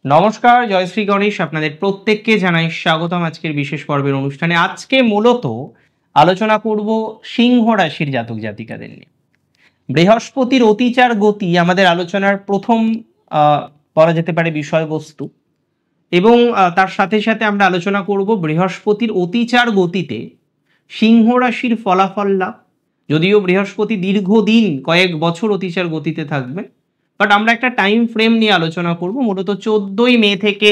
নমস্কার, জয়শ্রী গণেশ আপনাদের প্রত্যেককে জানাই স্বাগতম আজকের বিশেষ পর্বের অনুষ্ঠানে। আজকে মূলত আলোচনা করব সিংহ রাশির জাতক জাতিকাদের নিয়ে। বৃহস্পতির অতিচার গতি আমাদের আলোচনার প্রথম বলা যেতে পারে বিষয়বস্তু, এবং তার সাথে সাথে আমরা আলোচনা করব বৃহস্পতির অতিচার গতিতে সিংহ রাশির ফলাফল লাভ। যদিও বৃহস্পতি দীর্ঘদিন কয়েক বছর অতিচার গতিতে থাকবে, বাট আমরা একটা টাইম ফ্রেম নিয়ে আলোচনা করব। মূলত 14ই মে থেকে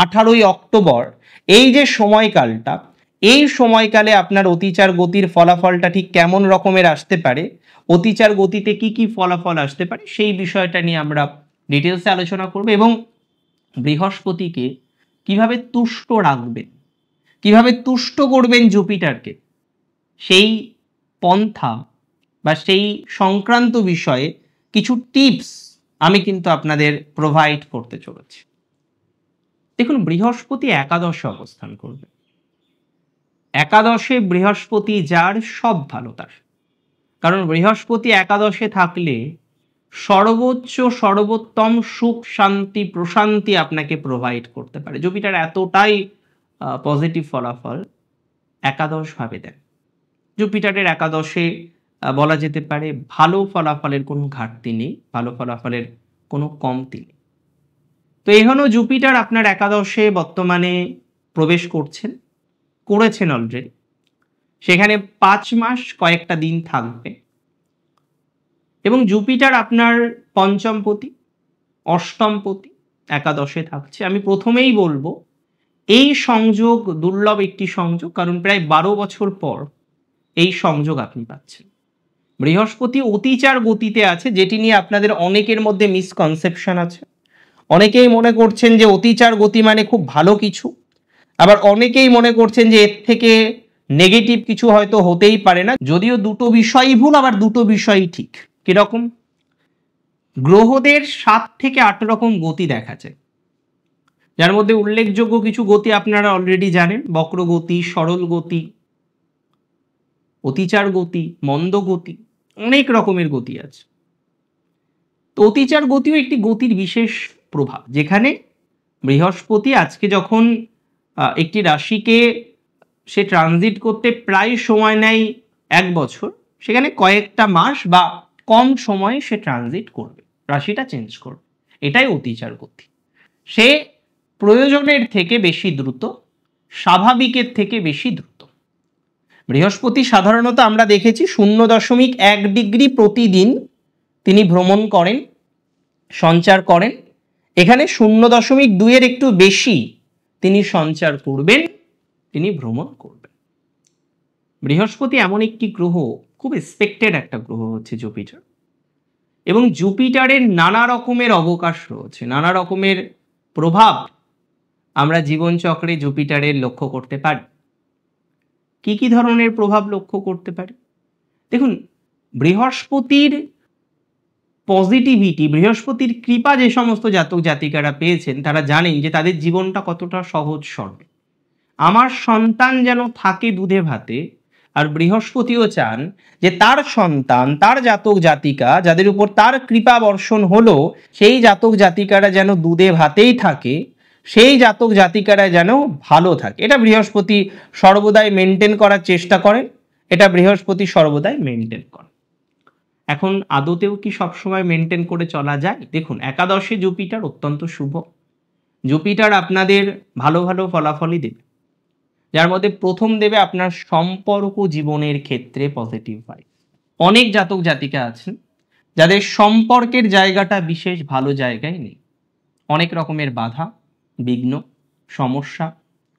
18ই অক্টোবর এই যে সময়কালটা, এই সময়কালে আপনার অতিচার গতির ফলাফলটা ঠিক কেমন রকমের আসতে পারে, অতিচার গতিতে কি কি ফলাফল আসতে পারে, সেই বিষয়টা নিয়ে আমরা ডিটেলসে আলোচনা করব। এবং বৃহস্পতিকে কিভাবে তুষ্ট রাখবেন, কিভাবে তুষ্ট করবেন জুপিটারকে, সেই পন্থা বা সেই সংক্রান্ত বিষয়ে কিছু টিপস আমি কিন্তু আপনাদের প্রোভাইড করতে চলেছি। দেখুন, বৃহস্পতি একাদশে অবস্থান করবে। একাদশে বৃহস্পতি যার সব ভালো তার, কারণ বৃহস্পতি একাদশে থাকলে সর্বোচ্চ সর্বোত্তম সুখ শান্তি প্রশান্তি আপনাকে প্রোভাইড করতে পারে। জুপিটার এতটাই পজিটিভ ফলাফল একাদশ ভাবে দেন। জুপিটারের একাদশে বলা যেতে পারে ভালো ফলাফলের কোনো ঘাটতি নেই, ভালো ফলাফলের কোনো কমতি নেই। তো এখনো জুপিটার আপনার একাদশে বর্তমানে প্রবেশ করেছেন অলরেডি। সেখানে 5 মাস কয়েকটা দিন থাকবে, এবং জুপিটার আপনার পঞ্চমপতি, অষ্টমপতি একাদশে থাকছে। আমি প্রথমেই বলবো এই সংযোগ দুর্লভ একটি সংযোগ, কারণ প্রায় 12 বছর পর এই সংযোগ আপনি পাচ্ছেন। বৃহস্পতি অতিচার গতিতে আছে, যেটি নিয়ে আপনাদের অনেকের মধ্যে মিসকনসেপশন আছে। অনেকেই মনে করছেন যে অতিচার গতি মানে খুব ভালো কিছু, আবার অনেকেই মনে করছেন যে এর থেকে নেগেটিভ কিছু হয়তো হতেই পারে না। যদিও দুটো বিষয়ই ভুল, আবার দুটো বিষয়ই ঠিক। কিরকম? গ্রহদের 7 থেকে 8 রকম গতি দেখা যায়, যার মধ্যে উল্লেখযোগ্য কিছু গতি আপনারা অলরেডি জানেন: বক্র গতি, সরল গতি, অতিচার গতি, মন্দ গতি, অনেক রকমের গতি আছে। তো অতিচার গতিও একটি গতির বিশেষ প্রভাব, যেখানে বৃহস্পতি আজকে যখন একটি রাশিকে সে ট্রানজিট করতে প্রায় সময় নেয় 1 বছর, সেখানে কয়েকটা মাস বা কম সময়ে সে ট্রানজিট করবে, রাশিটা চেঞ্জ করবে। এটাই অতিচার গতি। সে প্রয়োজনের থেকে বেশি দ্রুত, স্বাভাবিকের থেকে বেশি দ্রুত। বৃহস্পতি সাধারণত আমরা দেখেছি 0.1 ডিগ্রি প্রতিদিন তিনি ভ্রমণ করেন, সঞ্চার করেন। এখানে 0.2-এর একটু বেশি তিনি সঞ্চার করবেন, তিনি ভ্রমণ করবেন। বৃহস্পতি এমন একটি গ্রহ, খুব এক্সপেক্টেড একটা গ্রহ হচ্ছে জুপিটার, এবং জুপিটারের নানা রকমের অবকাশ রয়েছে, নানা রকমের প্রভাব আমরা জীবনচক্রে জুপিটারের লক্ষ্য করতে পারি। কি কি ধরনের প্রভাব লক্ষ্য করতে পারি? দেখুন, বৃহস্পতির পজিটিভিটি, বৃহস্পতির কৃপা যে সমস্ত জাতক জাতিকারা পেয়েছেন তারা জানেন যে তাদের জীবনটা কতটা সহজ সরল। আমার সন্তান যেন থাকে দুধে ভাতে, আর বৃহস্পতিও চান যে তার সন্তান, তার জাতক জাতিকা যাদের উপর তার কৃপা বর্ষণ হলো, সেই জাতক জাতিকারা যেন দুধে ভাতেই থাকে, সেই জাতক জাতিকারা যেন ভালো থাকে। এটা বৃহস্পতি সর্বদাই মেনটেন করার চেষ্টা করেন, এটা বৃহস্পতি সর্বদাই মেনটেন করেন। এখন আদতেও কি সবসময় মেনটেন করে চলা যায়? দেখুন, একাদশে জুপিটার অত্যন্ত শুভ। জুপিটার আপনাদের ভালো ভালো ফলাফলই দেবে, যার মধ্যে প্রথম দেবে আপনার সম্পর্ক জীবনের ক্ষেত্রে পজিটিভ ভাইব। অনেক জাতক জাতিকা আছেন যাদের সম্পর্কের জায়গাটা বিশেষ ভালো জায়গায় নেই, অনেক রকমের বাধা, বিঘ্ন, সমস্যা,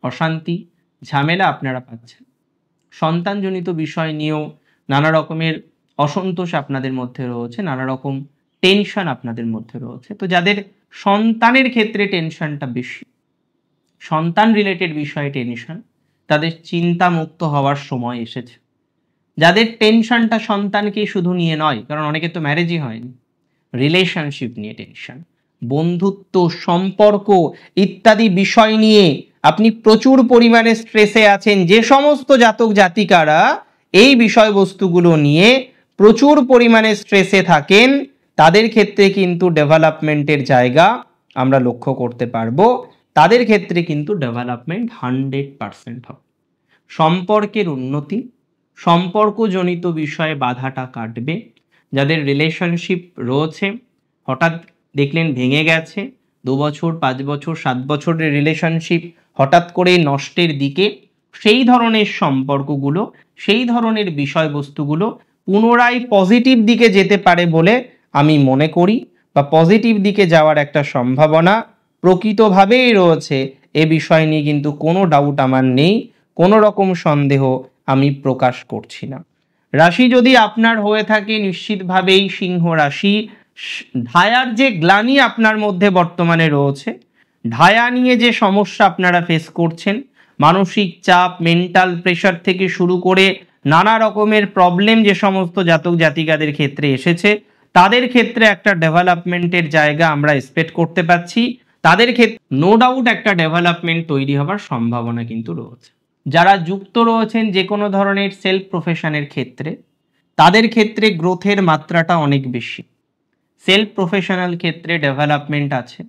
অশান্তি, ঝামেলা আপনারা পাচ্ছেন। সন্তানজনিত বিষয় নিয়েও নানা রকমের অসন্তোষ আপনাদের মধ্যে রয়েছে, নানা রকম টেনশন আপনাদের মধ্যে রয়েছে। তো যাদের সন্তানের ক্ষেত্রে টেনশনটা বেশি, সন্তান রিলেটেড বিষয়ে টেনশন, তাদের চিন্তা মুক্ত হওয়ার সময় এসেছে। যাদের টেনশনটা সন্তানকে শুধু নিয়ে নয়, কারণ অনেকের তো ম্যারেজই হয়নি, রিলেশনশিপ নিয়ে টেনশন, বন্ধুত্ব, সম্পর্ক ইত্যাদি বিষয় নিয়ে আপনি প্রচুর পরিমাণে স্ট্রেসে আছেন, যে সমস্ত জাতক জাতিকারা এই বিষয়বস্তুগুলো নিয়ে প্রচুর পরিমাণে স্ট্রেসে থাকেন, তাদের ক্ষেত্রে কিন্তু ডেভেলপমেন্টের জায়গা আমরা লক্ষ্য করতে পারবো, তাদের ক্ষেত্রে কিন্তু ডেভেলপমেন্ট 100% হবে। সম্পর্কের উন্নতি, সম্পর্কজনিত বিষয়ে বাধাটা কাটবে। যাদের রিলেশনশিপ রয়েছে, হঠাৎ দেখলেন ভেঙে গেছে, 2 বছর 5 বছর 7 বছরের রিলেশনশিপ হঠাৎ করে নষ্টের দিকে, সেই ধরনের সম্পর্কগুলো, সেই ধরনের বিষয়বস্তুগুলো পুনরায় পজিটিভ দিকে যেতে পারে বলে আমি মনে করি, বা পজিটিভ দিকে যাওয়ার একটা সম্ভাবনা প্রকৃতভাবেই রয়েছে। এ বিষয় নিয়ে কিন্তু কোনো ডাউট আমার নেই, কোনো রকম সন্দেহ আমি প্রকাশ করছি না। রাশি যদি আপনার হয়ে থাকে নিশ্চিতভাবেই সিংহ রাশি, ঢায়ার যে গ্লানি আপনার মধ্যে বর্তমানে রয়েছে, ঢায়া নিয়ে যে সমস্যা আপনারা ফেস করছেন, মানসিক চাপ, মেন্টাল প্রেশার থেকে শুরু করে নানা রকমের প্রবলেম যে সমস্ত জাতক জাতিকাদের ক্ষেত্রে এসেছে, তাদের ক্ষেত্রে একটা ডেভেলপমেন্টের জায়গা আমরা এক্সপেক্ট করতে পারছি। তাদের ক্ষেত্রে নো ডাউট একটা ডেভেলপমেন্ট তৈরি হবার সম্ভাবনা কিন্তু রয়েছে। যারা যুক্ত রয়েছেন যে কোনো ধরনের সেলফ প্রফেশনের ক্ষেত্রে, তাদের ক্ষেত্রে গ্রোথের মাত্রাটা অনেক বেশি। সেলফ প্রফেশনাল ক্ষেত্রে ডেভেলপমেন্ট আছে,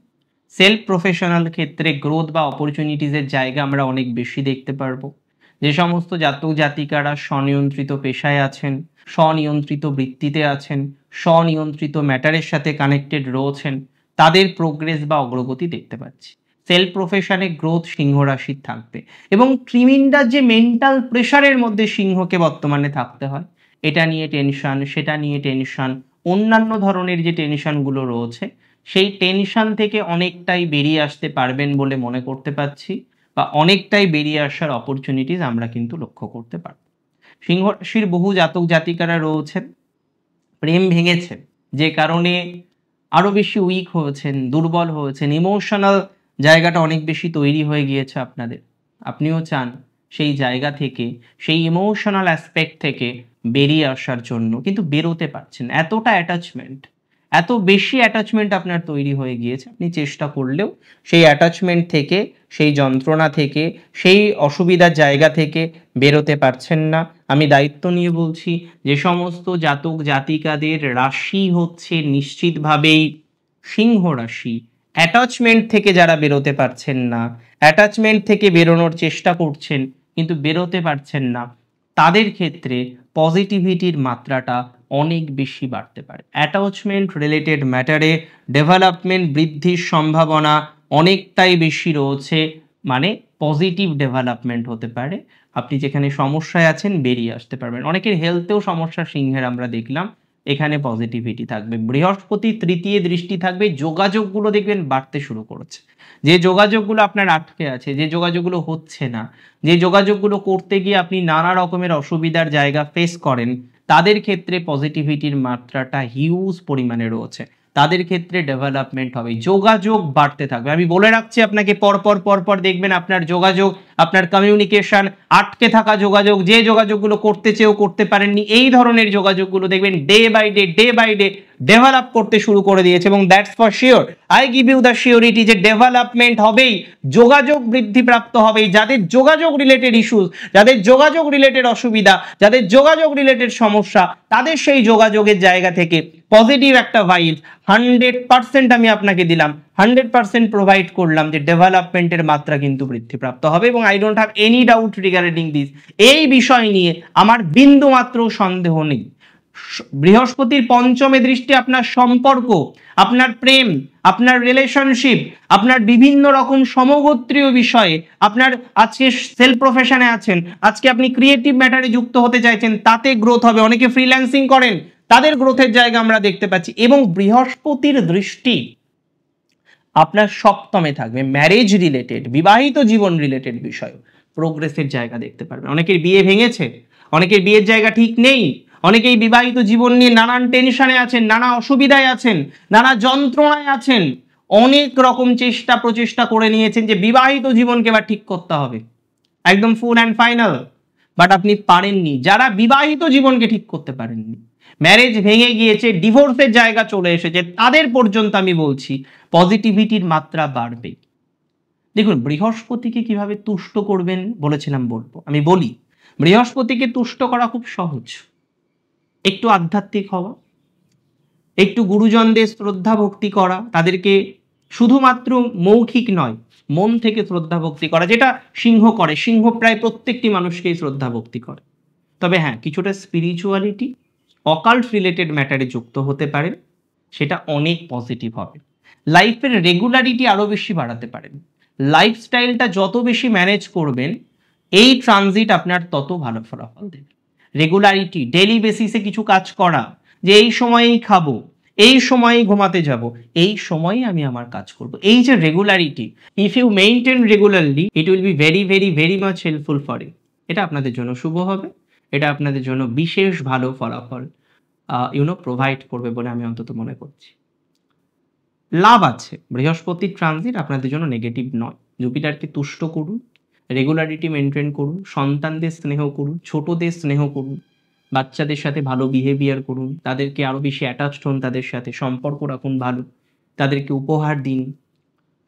সেলফ প্রফেশনাল ক্ষেত্রে গ্রোথ বা অপরচুনিটিসের জায়গা আমরা অনেক বেশি দেখতে পারবো। যে সমস্ত জাতক জাতিকারা স্বনিয়ন্ত্রিত পেশায় আছেন, স্বনিয়ন্ত্রিত বৃত্তিতে আছেন, স্বনিয়ন্ত্রিত ম্যাটারের সাথে কানেক্টেড রয়েছেন, তাদের প্রোগ্রেস বা অগ্রগতি দেখতে পাচ্ছি। সেলফ প্রফেশনে গ্রোথ সিংহ রাশির থাকবে, এবং ট্রিমিন্ডার যে মেন্টাল প্রেশারের মধ্যে সিংহকে বর্তমানে থাকতে হয়, এটা নিয়ে টেনশন, সেটা নিয়ে টেনশন, অন্যান্য ধরনের যে টেনশনগুলো রয়েছে, সেই টেনশন থেকে অনেকটাই বেরিয়ে আসতে পারবেন বলে মনে করতে পারছি, বা অনেকটাই বেরিয়ে আসার অপরচুনিটিস আমরা কিন্তু লক্ষ্য করতে পারব। সিংহ রাশির বহু জাতক জাতিকারা রয়েছেন, প্রেম ভেঙেছে, যে কারণে আরো বেশি উইক হয়েছেন, দুর্বল হয়েছেন, ইমোশনাল জায়গাটা অনেক বেশি তৈরি হয়ে গিয়েছে আপনাদের। আপনিও চান সেই জায়গা থেকে, সেই ইমোশনাল অ্যাসপেক্ট থেকে বেরিয়ে আসার জন্য, কিন্তু বেরোতে পারছেন। এতটা অ্যাটাচমেন্ট, এত বেশি অ্যাটাচমেন্ট আপনার তৈরি হয়ে গিয়েছে, আপনি চেষ্টা করলেও সেই অ্যাটাচমেন্ট থেকে, সেই যন্ত্রণা থেকে, সেই অসুবিধার জায়গা থেকে বেরোতে পারছেন না। আমি দায়িত্ব নিয়ে বলছি, যে সমস্ত জাতক জাতিকাদের রাশি হচ্ছে নিশ্চিতভাবেই সিংহ রাশি, অ্যাটাচমেন্ট থেকে যারা বেরোতে পারছেন না, অ্যাটাচমেন্ট থেকে বেরোনোর চেষ্টা করছেন কিন্তু বেরোতে পারছেন না, তাদের ক্ষেত্রে পজিটিভিটির মাত্রাটা অনেক বেশি বাড়তে পারে। অ্যাটাচমেন্ট রিলেটেড ম্যাটারে ডেভেলপমেন্ট বৃদ্ধির সম্ভাবনা অনেকটাই বেশি রয়েছে, মানে পজিটিভ ডেভেলপমেন্ট হতে পারে। আপনি যেখানে সমস্যায় আছেন বেরিয়ে আসতে পারবেন। অনেকের হেলথেও সমস্যা সিংহের আমরা দেখলাম, এখানে পজিটিভিটি থাকবে। বৃহস্পতি তৃতীয় দৃষ্টি থাকবে, যোগাযোগগুলো দেখবেন বাড়তে শুরু করেছে। যে যোগাযোগগুলো আপনার আটকে আছে, যে যোগাযোগগুলো হচ্ছে না, যে যোগাযোগগুলো করতে গিয়ে আপনি নানা রকমের অসুবিধার জায়গা ফেস করেন, তাদের ক্ষেত্রে পজিটিভিটির মাত্রাটা হিউজ পরিমাণে রয়েছে। তাদের ক্ষেত্রে ডেভেলপমেন্ট হবে, যোগাযোগ বাড়তে থাকবে। আমি বলে রাখছি আপনাকে, পরপর দেখবেন আপনার যোগাযোগ, আপনার কমিউনিকেশন, আটকে থাকা যোগাযোগ, যে যোগাযোগগুলো করতে চেয়েও করতে পারেননি, এই ধরনের যোগাযোগগুলো দেখবেন ডে বাই ডে ডেভেলপ করতে শুরু করে দিয়েছে। এবং that's for sure, I give you the surety, যে ডেভেলপমেন্ট হবেই, যোগাযোগ বৃদ্ধিপ্রাপ্ত হবেই। যাদের যোগাযোগ রিলেটেড ইস্যুস, যাদের যোগাযোগ রিলেটেড অসুবিধা, যাদের যোগাযোগ রিলেটেড সমস্যা, তাদের সেই যোগাযোগের জায়গা থেকে পজিটিভ একটা ভাইব 100% আমি আপনাকে দিলাম, 100% প্রোভাইড করলাম, যে ডেভেলপমেন্টের মাত্রা কিন্তু বৃদ্ধিপ্রাপ্ত হবে। এবং I don't have any doubt regarding this, এই বিষয় নিয়ে আমার বিন্দু মাত্র সন্দেহ নেই। বৃহস্পতির পঞ্চমে দৃষ্টি আপনার সম্পর্ক, আপনার প্রেম, আপনার রিলেশনশিপ, আপনার বিভিন্ন রকম সমগোত্রীয় বিষয়ে, আপনার আজকে সেলফ প্রফেশনে আছেন, আজকে আপনি ক্রিয়েটিভ ম্যাটারে যুক্ত হতে চাইছেন, তাতে গ্রোথ হবে। অনেকে ফ্রিল্যান্সিং করেন, তাদের গ্রোথের জায়গা আমরা দেখতে পাচ্ছি। এবং বৃহস্পতির দৃষ্টি আপনার সপ্তমে থাকবে, ম্যারেজ রিলেটেড, বিবাহিত জীবন রিলেটেড বিষয় প্রোগ্রেসের জায়গা দেখতে পারবেন। অনেকের বিয়ে ভেঙেছে, অনেকের বিয়ের জায়গা ঠিক নেই, অনেকেই বিবাহিত জীবন নিয়ে নানান টেনশনে আছেন, নানা অসুবিধায় আছেন, নানা যন্ত্রণায় আছেন, অনেক রকম চেষ্টা প্রচেষ্টা করে নিয়েছেন যে বিবাহিত জীবনকে এবার ঠিক করতে হবে, একদম ফুল অ্যান্ড ফাইনাল, বাট আপনি পারেননি। যারা বিবাহিত জীবনকে ঠিক করতে পারেননি, ম্যারেজ ভেঙে গিয়েছে, ডিভোর্সের জায়গা চলে এসেছে, তাদের পর্যন্ত আমি বলছি পজিটিভিটির মাত্রা বাড়বে। দেখুন, বৃহস্পতিকে কিভাবে তুষ্ট করবেন বলেছিলাম বলবো, আমি বলি বৃহস্পতিকে তুষ্ট করা খুব সহজ। একটু আধ্যাত্মিক হওয়া, একটু গুরুজনদের শ্রদ্ধা ভক্তি করা, তাদেরকে শুধুমাত্র মৌখিক নয়, মন থেকে শ্রদ্ধা ভক্তি করা, যেটা সিংহ করে। সিংহ প্রায় প্রত্যেকটি মানুষকেই শ্রদ্ধা ভক্তি করে। তবে হ্যাঁ, কিছুটা স্পিরিচুয়ালিটি, অকাল্ট রিলেটেড ম্যাটারে যুক্ত হতে পারেন, সেটা অনেক পজিটিভ হবে। লাইফের রেগুলারিটি আরও বেশি বাড়াতে পারেন। লাইফস্টাইলটা যত বেশি ম্যানেজ করবেন, এই ট্রানজিট আপনার তত ভালো ফলাফল দেবে। রেগুলারিটি, ডেইলি বেসিসে কিছু কাজ করা, যে এই সময়েই খাবো, এই সময়েই ঘুমাতে যাব, এই সময়েই আমি আমার কাজ করব, এই যে regularity, if you maintain regularly, it will be very very very much helpful for you. এটা আপনাদের জন্য শুভ হবে, এটা আপনাদের জন্য বিশেষ ভালো ফলাফল প্রোভাইড করবে বলে আমি অন্তত মনে করছি। লাভ আছে, বৃহস্পতির ট্রানজিট আপনাদের জন্য নেগেটিভ নয়। জুপিটারকে তুষ্ট করুন, রেগুলারিটি মেনটেন করুন, সন্তানদের স্নেহ করুন, ছোটদের স্নেহ করুন, বাচ্চাদের সাথে ভালো বিহেভিয়ার করুন, তাদেরকে আরও বেশি অ্যাটাচড হন, তাদের সাথে সম্পর্ক রাখুন ভালো, তাদেরকে উপহার দিন।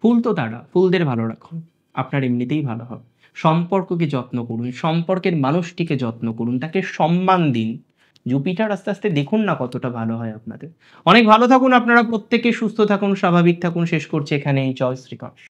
ফুল তো তারা, ফুলদের ভালো রাখুন, আপনার এমনিতেই ভালো হবে। সম্পর্ককে যত্ন করুন, সম্পর্কের মানুষটিকে যত্ন করুন, তাকে সম্মান দিন। জুপিটার আস্তে আস্তে দেখুন না কতটা ভালো হয় আপনাদের। অনেক ভালো থাকুন আপনারা প্রত্যেকে, সুস্থ থাকুন, স্বাভাবিক থাকুন। শেষ করছি এখানেই। জয় শ্রীকৃষ্ণ।